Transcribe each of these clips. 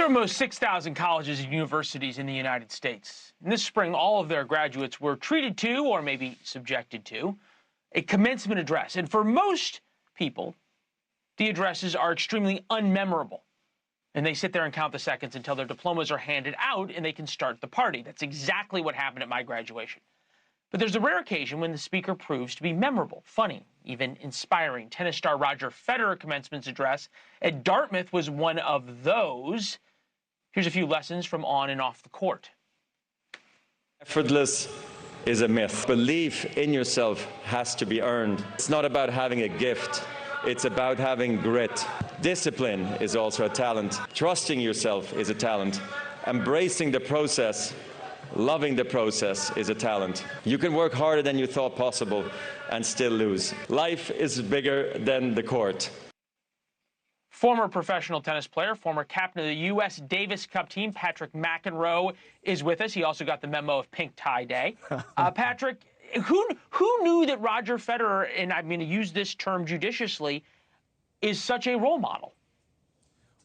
There are almost 6,000 colleges and universities in the United States. And this spring, all of their graduates were treated to, or maybe subjected to, a commencement address. And for most people, the addresses are extremely unmemorable. And they sit there and count the seconds until their diplomas are handed out and they can start the party. That's exactly what happened at my graduation. But there's a rare occasion when the speaker proves to be memorable, funny, even inspiring. Tennis star Roger Federer commencement address at Dartmouth was one of those. Here's a few lessons from on and off the court. Effortless is a myth. Belief in yourself has to be earned. It's not about having a gift. It's about having grit. Discipline is also a talent. Trusting yourself is a talent. Embracing the process, loving the process is a talent. You can work harder than you thought possible and still lose. Life is bigger than the court. Former professional tennis player, former captain of the U.S. Davis Cup team, Patrick McEnroe, is with us. He also got the memo of Pink Tie Day. Patrick, who knew that Roger Federer, and I'm going to use this term judiciously, is such a role model?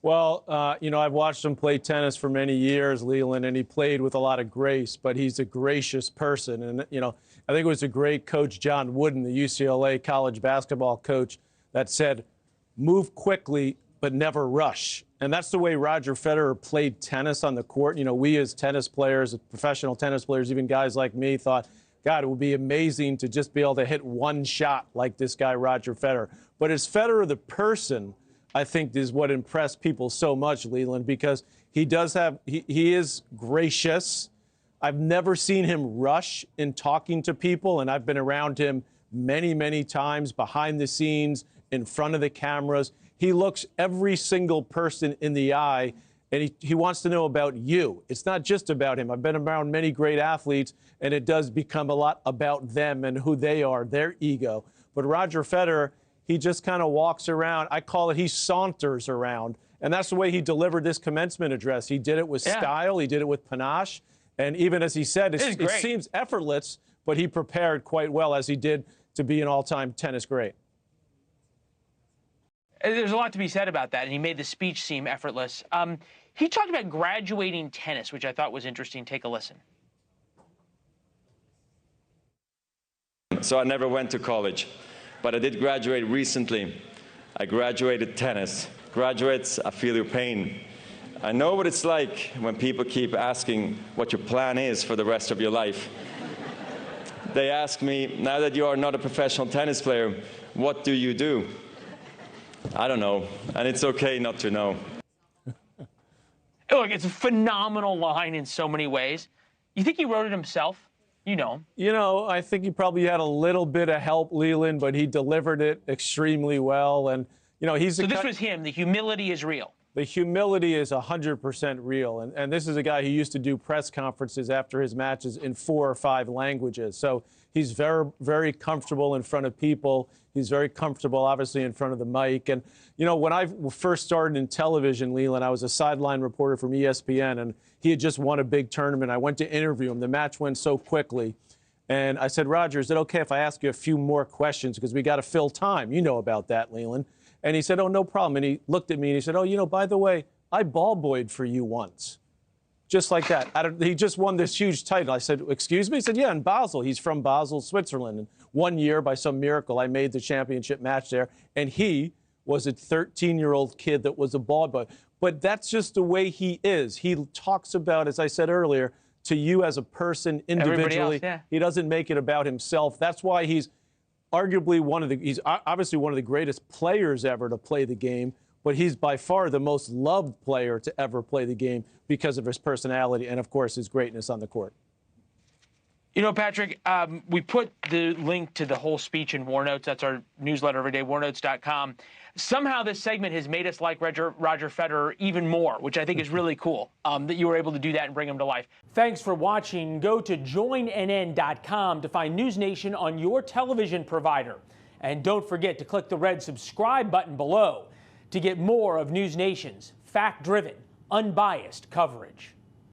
Well, I've watched him play tennis for many years, Leland, and he played with a lot of grace, but he's a gracious person. And, I think it was a great coach, John Wooden, the UCLA college basketball coach, that said, move quickly, but never rush. And that's the way Roger Federer played tennis on the court. We as tennis players, professional tennis players, even guys like me, thought, God, it would be amazing to just be able to hit one shot like this guy, Roger Federer. But as Federer, the person, I think is what impressed people so much, Leland, because he is gracious. I've never seen him rush in talking to people, and I've been around him many, many times behind the scenes, in front of the cameras. He looks every single person in the eye, and he wants to know about you. It's not just about him. I've been around many great athletes, and it does become a lot about them and who they are, their ego. But Roger Federer, he just kind of walks around. I call it he saunters around. And that's the way he delivered this commencement address. He did it with style. He did it with panache. And even as he said, it seems effortless, but he prepared quite well, as he did, to be an all-time tennis great. There's a lot to be said about that, and he made the speech seem effortless. He talked about graduating tennis, which I thought was interesting. Take a listen. So I never went to college, but I did graduate recently. I graduated tennis. Graduates, I feel your pain. I know what it's like when people keep asking what your plan is for the rest of your life. They ask me, now that you are not a professional tennis player, what do you do? I don't know, and it's okay not to know. Look, it's a phenomenal line in so many ways. You think he wrote it himself? You know him. I think he probably had a little bit of help, Leland, but he delivered it extremely well. And, So this was him. The humility is real. The humility is 100% real. And this is a guy who used to do press conferences after his matches in 4 or 5 languages. So he's very, very comfortable in front of people. He's very comfortable, obviously, in front of the mic. And, when I first started in television, Leland, I was a sideline reporter from ESPN, and he had just won a big tournament. I went to interview him. The match went so quickly. And I said, Roger, is it okay if I ask you a few more questions? Because we got to fill time. You know about that, Leland. And he said, oh, no problem. And he looked at me and he said, oh, by the way, I ball boyed for you once. Just like that. He just won this huge title. I said, excuse me? He said, yeah, in Basel. He's from Basel, Switzerland. And one year, by some miracle, I made the championship match there. And he was a 13-year-old kid that was a ball boy. But that's just the way he is. He talks about, as I said earlier, to you as a person individually. Else, yeah. He doesn't make it about himself. That's why he's arguably he's obviously one of the greatest players ever to play the game, but he's by far the most loved player to ever play the game because of his personality and, of course, his greatness on the court. Patrick, we put the link to the whole speech in War Notes. That's our newsletter every day, warnotes.com. Somehow this segment has made us like Roger Federer even more, which I think is really cool, that you were able to do that and bring him to life. Thanks for watching. Go to joinnn.com to find NewsNation on your television provider. And don't forget to click the red subscribe button below to get more of NewsNation's fact-driven, unbiased coverage.